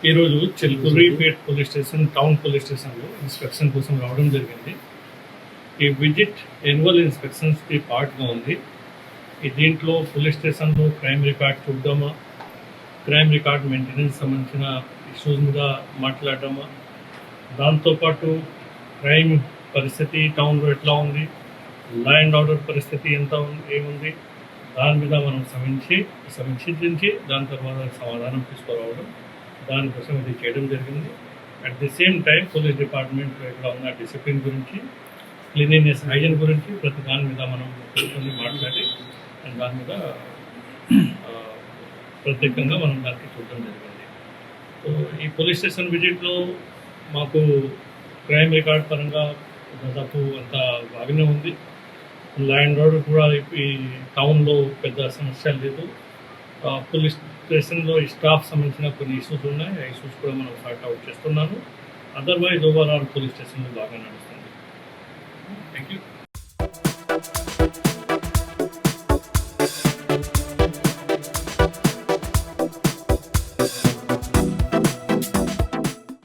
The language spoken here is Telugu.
ఈరోజు చిల్కుర్రిపేట్ పోలీస్ స్టేషన్, టౌన్ పోలీస్ స్టేషన్లో ఇన్స్పెక్షన్ కోసం రావడం జరిగింది. ఈ విజిట్ యాన్యువల్ ఇన్స్పెక్షన్స్కి పార్ట్గా ఉంది. దీంట్లో పోలీస్ స్టేషన్లో క్రైమ్ రికార్డ్ చూద్దామా, క్రైమ్ రికార్డ్ మెయింటెనెన్స్ సంబంధించిన ఇష్యూస్ మీద మాట్లాడదామా, దాంతోపాటు క్రైమ్ పరిస్థితి టౌన్లో ఎట్లా ఉంది, లా అండ్ ఆర్డర్ పరిస్థితి ఎంత ఏముంది, దాని మీద మనం సమీక్షించి దాని తర్వాత సమాధానం తీసుకురావడం, దానికోసం ఇది చేయడం జరిగింది. At the same time police డిపార్ట్మెంట్లో ఇక్కడ ఉన్న డిసిప్లిన్ గురించి, క్లీనినెస్, హైజీన్ గురించి ప్రతి దాని మీద మనం కూర్చొని మాట్లాడి దాని మీద ప్రత్యేకంగా మనం దానికి చూడడం జరిగింది. సో ఈ పోలీస్ స్టేషన్ విజిట్లో మాకు క్రైమ్ రికార్డ్ పరంగా దాదాపు అంత బాగానే ఉంది. లా అండ్ ఆర్డర్ కూడా ఈ టౌన్లో పెద్ద సమస్య లేదు. పోలీస్ స్టేషన్లో ఈ స్టాఫ్ సంబంధించిన కొన్ని ఇష్యూస్ ఉన్నాయి. ఆ ఇష్యూస్ కూడా మనం సార్ట్ అవుట్ చేస్తున్నాము. అదర్వైజ్ ఓవరాల్ పోలీస్ స్టేషన్లో బాగా నడుస్తుంది. Thank you.